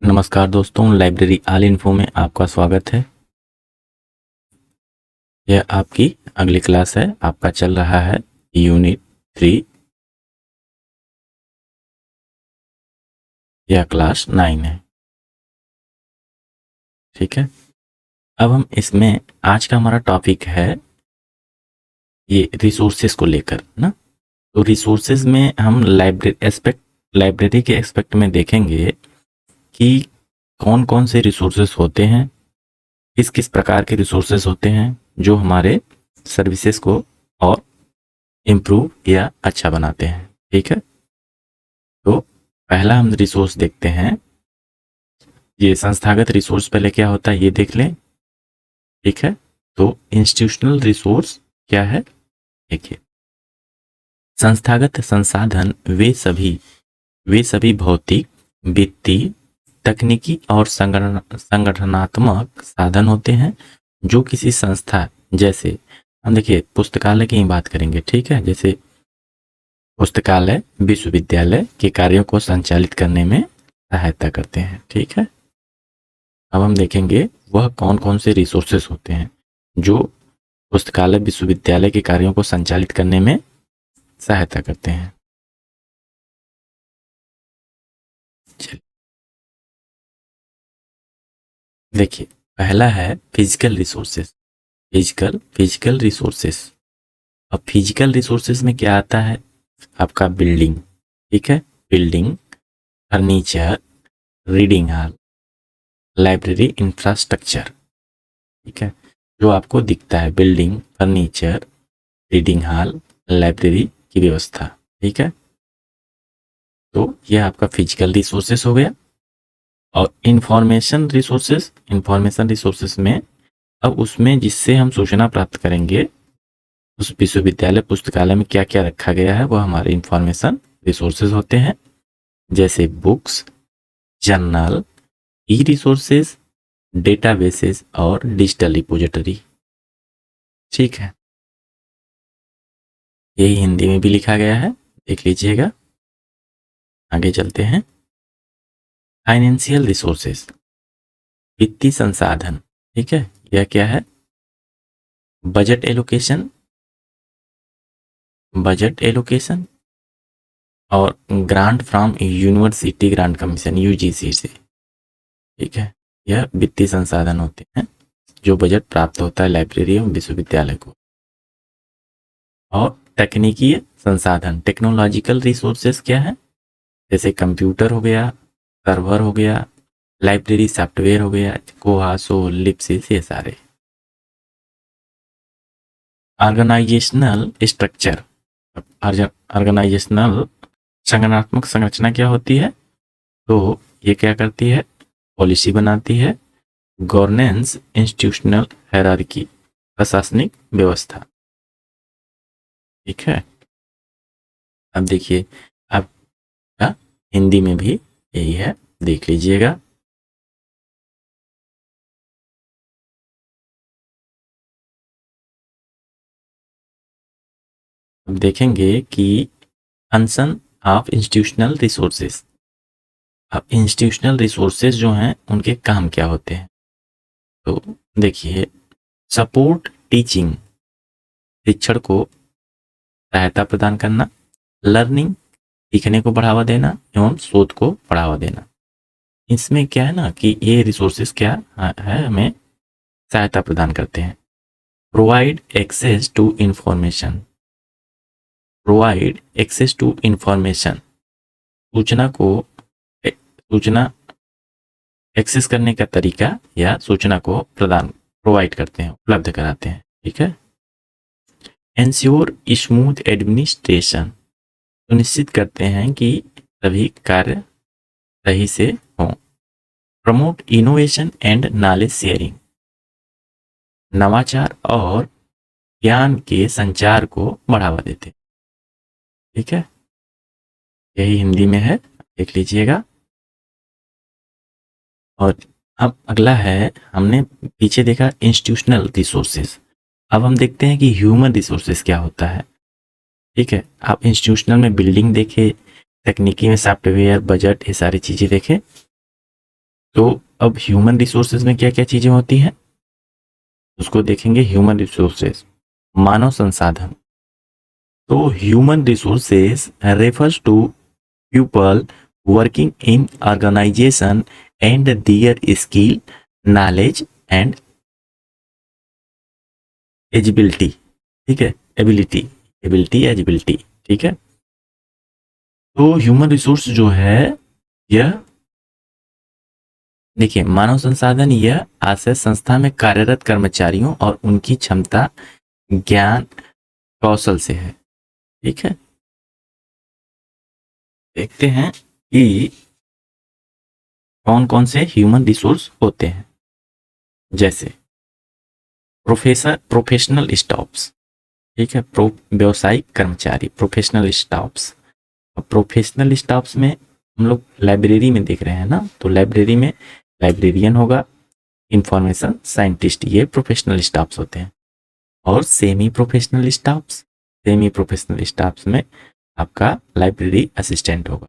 नमस्कार दोस्तों, library all info में आपका स्वागत है। यह आपकी अगली क्लास है। आपका चल रहा है यूनिट 3 या क्लास 9 है। ठीक है, अब हम इसमें आज का हमारा टॉपिक है ये रिसोर्सेज को लेकर ना। तो रिसोर्सेज में हम लाइब्रेरी के एस्पेक्ट में देखेंगे कि कौन कौन से रिसोर्सेज होते हैं, किस किस प्रकार के रिसोर्सेज होते हैं जो हमारे सर्विसेज को और इम्प्रूव या अच्छा बनाते हैं। ठीक है, तो पहला हम रिसोर्स देखते हैं। ये संस्थागत रिसोर्स पहले क्या होता है ये देख लें। ठीक है, तो इंस्टीट्यूशनल रिसोर्स क्या है देखिए। संस्थागत संसाधन वे सभी भौतिक, वित्तीय, तकनीकी और संगठनात्मक साधन होते हैं जो किसी संस्था, जैसे हम देखिए पुस्तकालय की ही बात करेंगे। ठीक है, जैसे पुस्तकालय विश्वविद्यालय के कार्यों को संचालित करने में सहायता करते हैं। ठीक है, अब हम देखेंगे वह कौन कौन से रिसोर्सेस होते हैं जो पुस्तकालय विश्वविद्यालय के कार्यों को संचालित करने में सहायता करते हैं। चलिए देखिए, पहला है फिजिकल रिसोर्सेस। Physical resources. अब फिजिकल रिसोर्सेस में क्या आता है आपका बिल्डिंग। ठीक है, building, furniture, reading hall, library infrastructure. ठीक है, जो आपको दिखता है building, furniture, reading hall, library की व्यवस्था। ठीक है, तो यह आपका फिजिकल रिसोर्सेस हो गया। और इंफॉर्मेशन रिसोर्सेस में अब उसमें जिससे हम सूचना प्राप्त करेंगे, उस विश्वविद्यालय पुस्तकालय में क्या क्या रखा गया है वह हमारे इंफॉर्मेशन रिसोर्सेज होते हैं, जैसे बुक्स, जर्नल, ई रिसोर्सेज, डेटाबेसेस और डिजिटल रिपोजिटरी। ठीक है, यही हिंदी में भी लिखा गया है, देख लीजिएगा। आगे चलते हैं। फाइनेंशियल रिसोर्सेज, वित्तीय संसाधन। ठीक है, यह क्या है? बजट एलोकेशन और grant from university grant commission UGC से। ठीक है, यह वित्तीय संसाधन होते हैं जो बजट प्राप्त होता है लाइब्रेरी एवं विश्वविद्यालय को। और तकनीकी संसाधन, टेक्नोलॉजिकल रिसोर्सेज क्या है? जैसे कंप्यूटर हो गया, सर्वर हो गया, लाइब्रेरी सॉफ्टवेयर हो गया, कोहा, सोल, लिप्सिस, ये सारे। ऑर्गेनाइजेशनल स्ट्रक्चर, ऑर्गेनाइजेशनल संगठनात्मक संरचना क्या होती है? तो ये क्या करती है? पॉलिसी बनाती है, गवर्नेंस, इंस्टीट्यूशनल हायरार्की, प्रशासनिक व्यवस्था। ठीक है, अब देखिए, आपका हिंदी में भी यही है, देख लीजिएगा। अब देखेंगे कि फंक्शन ऑफ इंस्टीट्यूशनल रिसोर्सेज। अब इंस्टीट्यूशनल रिसोर्सेज जो हैं उनके काम क्या होते हैं? तो देखिए, सपोर्ट टीचिंग, शिक्षण को सहायता प्रदान करना, लर्निंग, सीखने को बढ़ावा देना एवं शोध को बढ़ावा देना। इसमें क्या है ना कि ये रिसोर्सेज क्या है, हमें सहायता प्रदान करते हैं। प्रोवाइड एक्सेस टू इंफॉर्मेशन, सूचना एक्सेस करने का तरीका या सूचना को प्रोवाइड करते हैं, उपलब्ध कराते हैं। ठीक है, एंश्योर स्मूथ एडमिनिस्ट्रेशन, सुनिश्चित करते हैं कि सभी कार्य सही से हों। Promote innovation and knowledge sharing, नवाचार और ज्ञान के संचार को बढ़ावा देते। ठीक है, यही हिंदी में है, देख लीजिएगा। और अब अगला है, हमने पीछे देखा इंस्टीट्यूशनल रिसोर्सेज, अब हम देखते हैं कि ह्यूमन रिसोर्सेज क्या होता है। ठीक है, आप इंस्टीट्यूशनल में बिल्डिंग देखे, तकनीकी में सॉफ्टवेयर, बजट, ये सारी चीज़ें देखें। तो अब ह्यूमन रिसोर्सेज में क्या क्या चीजें होती हैं उसको देखेंगे। ह्यूमन रिसोर्सेज, मानव संसाधन। तो human resources refers to people working in organization and their skill, knowledge and ability. ठीक है, एबिलिटी, एबिलिटी एजिबिलिटी। ठीक है, तो ह्यूमन रिसोर्स जो है यह देखिए मानव संसाधन यह आशय संस्था में कार्यरत कर्मचारियों और उनकी क्षमता, ज्ञान, कौशल से है। ठीक है, देखते हैं कि कौन कौन से ह्यूमन रिसोर्स होते हैं। जैसे प्रोफेशनल स्टाफ्स। ठीक है, व्यावसायिक कर्मचारी, प्रोफेशनल स्टाफ्स। प्रोफेशनल स्टाफ्स में हम लोग लाइब्रेरी में देख रहे हैं ना, तो लाइब्रेरी में लाइब्रेरियन होगा, इंफॉर्मेशन साइंटिस्ट, ये प्रोफेशनल स्टाफ्स होते हैं। और semi professional staffs, semi professional staffs में आपका लाइब्रेरी असिस्टेंट होगा।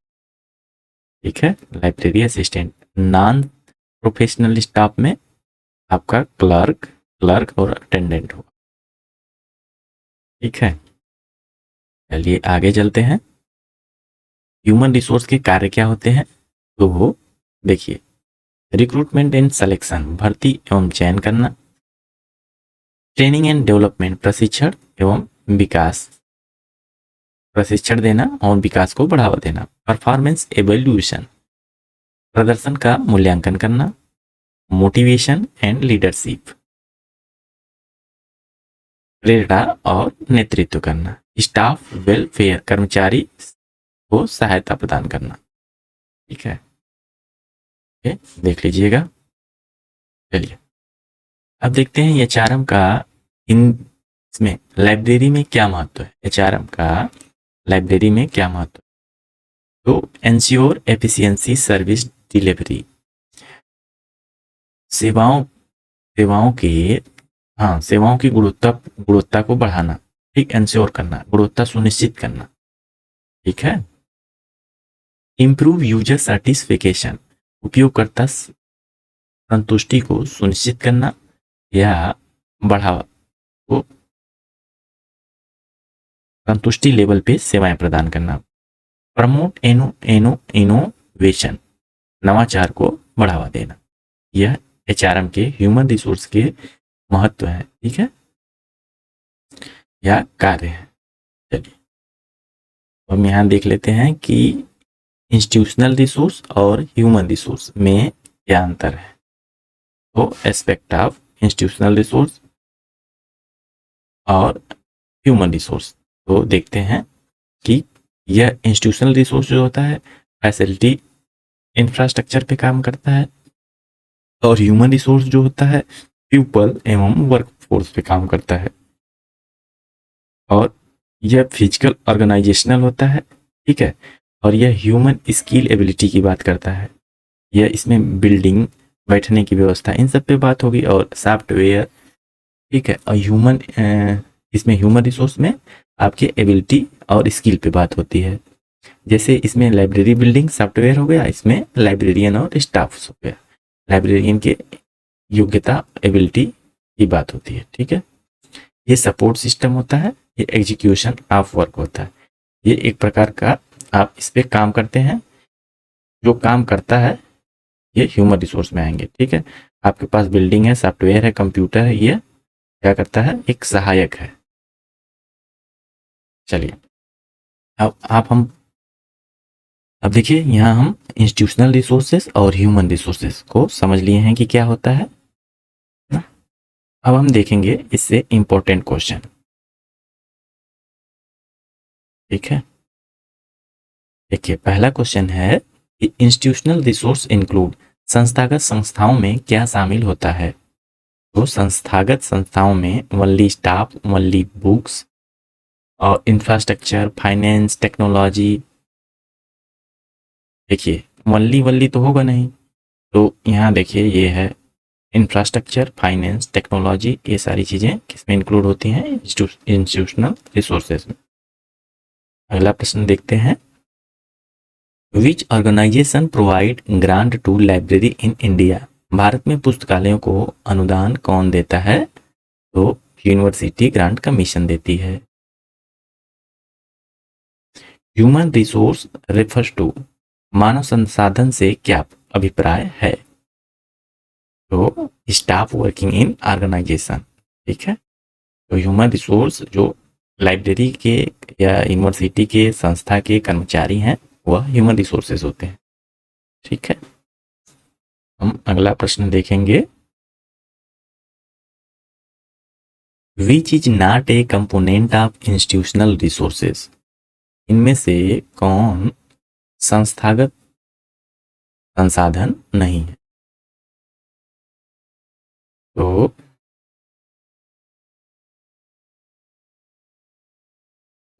ठीक है, library assistant. Non professional staff में आपका क्लर्क और अटेंडेंट होगा। ठीक है, चलिए आगे चलते हैं। ह्यूमन रिसोर्स के कार्य क्या होते हैं, तो वो देखिए रिक्रूटमेंट एंड सिलेक्शन, भर्ती एवं चयन करना। ट्रेनिंग एंड डेवलपमेंट, प्रशिक्षण एवं विकास, प्रशिक्षण देना और विकास को बढ़ावा देना। परफॉर्मेंस एवेल्यूशन, प्रदर्शन का मूल्यांकन करना। मोटिवेशन एंड लीडरशिप, प्रेरणा और नेतृत्व करना। स्टाफ वेलफेयर, कर्मचारी को सहायता प्रदान करना। ठीक है, देख लीजिएगा। चलिए अब देखते हैं एचआरएम का इसमें लाइब्रेरी में क्या महत्व है। एचआरएम का लाइब्रेरी में क्या महत्व है, तो एंश्योर एफिशिएंसी सर्विस डिलीवरी, सेवाओं सेवाओं के हाँ सेवाओं की गुणवत्ता को बढ़ाना। ठीक, एंश्योर करना, गुणवत्ता सुनिश्चित करना। ठीक है, इंप्रूव यूजर सर्टिफिकेशन, उपयोगकर्ता संतुष्टि को सुनिश्चित करना या बढ़ावा को संतुष्टि लेवल पे सेवाएं प्रदान करना। प्रमोट इनोवेशन, नवाचार को बढ़ावा देना। यह एचआरएम के ह्यूमन रिसोर्स के महत्व है। ठीक है, या कार्य है। चलिए हम यहाँ देख लेते हैं कि इंस्टीट्यूशनल रिसोर्स और ह्यूमन रिसोर्स में क्या अंतर है। तो एस्पेक्ट ऑफ इंस्टीट्यूशनल रिसोर्स और ह्यूमन रिसोर्स, तो देखते हैं कि यह इंस्टीट्यूशनल रिसोर्स जो होता है फैसिलिटी इंफ्रास्ट्रक्चर पे काम करता है, और ह्यूमन रिसोर्स जो होता है पीपल एवं वर्कफोर्स पे काम करता है, और यह फिजिकल ऑर्गेनाइजेशनल होता है। ठीक है, और यह ह्यूमन स्किल एबिलिटी की बात करता है। यह इसमें बिल्डिंग, बैठने की व्यवस्था, इन सब पे बात होगी, और सॉफ्टवेयर। ठीक है, और इसमें ह्यूमन रिसोर्स में आपके एबिलिटी और स्किल पे बात होती है। जैसे इसमें लाइब्रेरी बिल्डिंग सॉफ्टवेयर हो गया, इसमें लाइब्रेरियन और स्टाफ हो गया। लाइब्रेरियन के योग्यता एबिलिटी की बात होती है। ठीक है, ये सपोर्ट सिस्टम होता है, ये एग्जीक्यूशन ऑफ वर्क होता है। ये एक प्रकार का आप इस पे काम करते हैं, जो काम करता है ये ह्यूमन रिसोर्स में आएंगे। ठीक है, आपके पास बिल्डिंग है, सॉफ्टवेयर है, कंप्यूटर है, ये क्या करता है, एक सहायक है। चलिए अब देखिए यहाँ हम इंस्टीट्यूशनल रिसोर्सेस और ह्यूमन रिसोर्सेस को समझ लिए हैं कि क्या होता है ना। अब हम देखेंगे इससे इंपॉर्टेंट क्वेश्चन। ठीक है, देखिए पहला क्वेश्चन है कि इंस्टीट्यूशनल रिसोर्स इंक्लूड, संस्थागत संस्थाओं में क्या शामिल होता है। तो संस्थागत संस्थाओं में ओनली स्टाफ, ओनली बुक्स और इंफ्रास्ट्रक्चर, फाइनेंस, टेक्नोलॉजी। देखिए ओनली तो होगा नहीं, तो यहाँ देखिए ये है इंफ्रास्ट्रक्चर, फाइनेंस, टेक्नोलॉजी, ये सारी चीज़ें किसमें इंक्लूड होती हैं, इंस्टीट्यूशनल रिसोर्सेज में। अगला प्रश्न देखते हैं which organization provide grant to library in India? भारत में पुस्तकालयों को अनुदान कौन देता है? तो यूनिवर्सिटी ग्रांट कमीशन देती है। ह्यूमन रिसोर्स रेफर्स टू, मानव संसाधन से क्या अभिप्राय है? तो स्टाफ वर्किंग इन ऑर्गेनाइजेशन। ठीक है, तो ह्यूमन रिसोर्स जो लाइब्रेरी के या यूनिवर्सिटी के संस्था के कर्मचारी हैं वह ह्यूमन रिसोर्सेज होते हैं। ठीक है, हम अगला प्रश्न देखेंगे। Which is not a component of institutional resources? इनमें से कौन संस्थागत संसाधन नहीं है?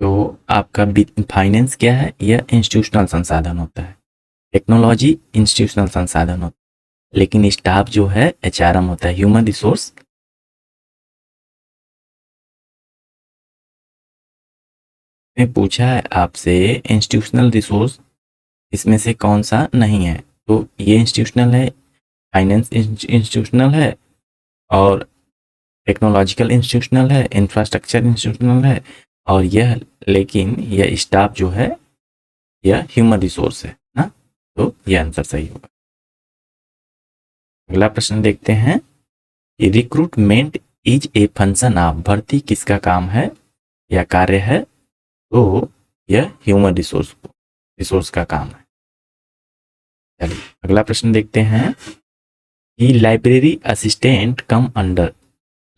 तो आपका फाइनेंस क्या है? यह इंस्टीट्यूशनल संसाधन होता है। टेक्नोलॉजी इंस्टीट्यूशनल संसाधन होता है, लेकिन स्टाफ जो है एचआरएम होता है, ह्यूमन रिसोर्स। में पूछा है आपसे इंस्टीट्यूशनल रिसोर्स इसमें से कौन सा नहीं है, तो ये इंस्टीट्यूशनल है, फाइनेंस इंस्टीट्यूशनल है, और टेक्नोलॉजिकल इंस्टीट्यूशनल है, इंफ्रास्ट्रक्चर इंस्टीट्यूशनल है, और यह लेकिन यह स्टाफ जो है यह ह्यूमन रिसोर्स है ना, तो यह आंसर सही होगा। अगला प्रश्न देखते हैं। Recruitment is a function of, भर्ती किसका काम है या कार्य है? तो यह ह्यूमन रिसोर्स का काम है। चलिए अगला प्रश्न देखते हैं कि library assistant come under,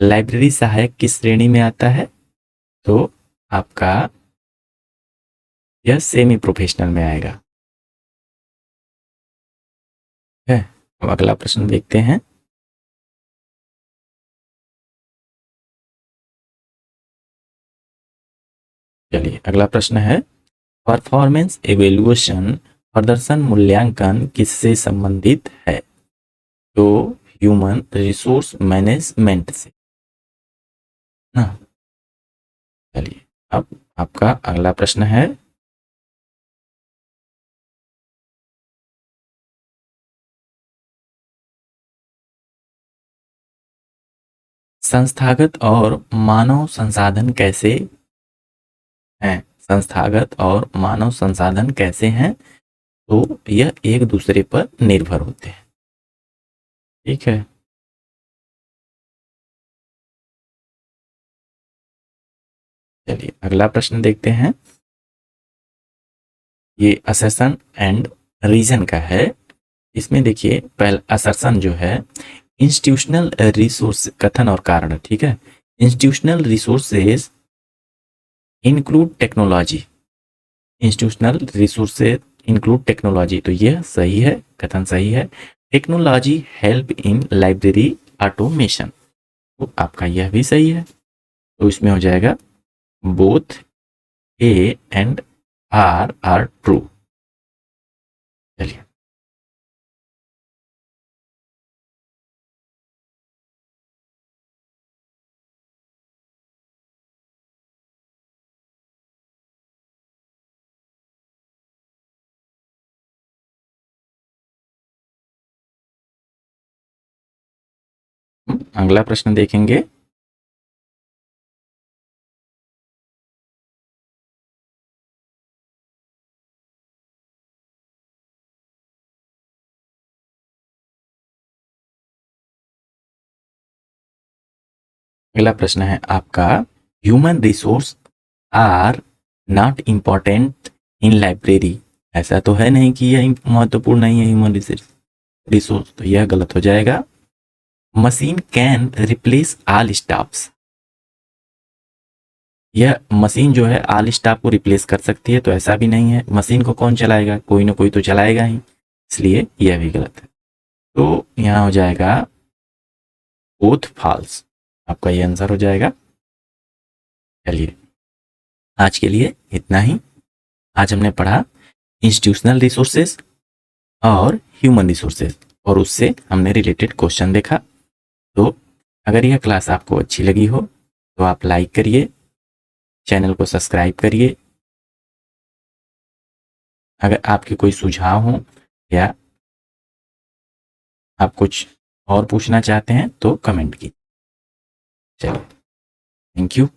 library सहायक किस श्रेणी में आता है? तो आपका यह सेमी प्रोफेशनल में आएगा। है, अब अगला प्रश्न देखते हैं। चलिए अगला प्रश्न है, परफॉर्मेंस एवेल्युएशन, प्रदर्शन मूल्यांकन किससे संबंधित है? तो ह्यूमन रिसोर्स मैनेजमेंट से ना। चलिए अब आपका अगला प्रश्न है, संस्थागत और मानव संसाधन कैसे हैं? संस्थागत और मानव संसाधन कैसे हैं? तो यह एक दूसरे पर निर्भर होते हैं। ठीक है, चलिए अगला प्रश्न देखते हैं। ये असर्शन एंड रीजन का है। इसमें देखिए पहला असर्शन जो है, इंस्टीट्यूशनल रिसोर्स, कथन और कारण। ठीक है, institutional resources include technology, institutional resources include technology, तो यह सही है, कथन सही है। Technology help in library automation, तो आपका यह भी सही है, तो इसमें हो जाएगा both A and R true. चलिए अगला प्रश्न देखेंगे। अगला प्रश्न है आपका, human resource are not important in library, ऐसा तो है नहीं कि यह महत्वपूर्ण नहीं है ह्यूमन रिसोर्स, तो यह गलत हो जाएगा। Machine can replace all staffs, यह मशीन जो है ऑल स्टाफ को रिप्लेस कर सकती है, तो ऐसा भी नहीं है। मशीन को कौन चलाएगा? कोई ना कोई तो चलाएगा ही, इसलिए यह भी गलत है। तो यहाँ हो जाएगा बोथ फॉल्स, आपका ये आंसर हो जाएगा। चलिए आज के लिए इतना ही। आज हमने पढ़ा इंस्टीट्यूशनल रिसोर्सेज और ह्यूमन रिसोर्सेज, और उससे हमने रिलेटेड क्वेश्चन देखा। तो अगर यह क्लास आपको अच्छी लगी हो तो आप लाइक करिए, चैनल को सब्सक्राइब करिए। अगर आपके कोई सुझाव हो या आप कुछ और पूछना चाहते हैं तो कमेंट कीजिए। चलिए, थैंक यू।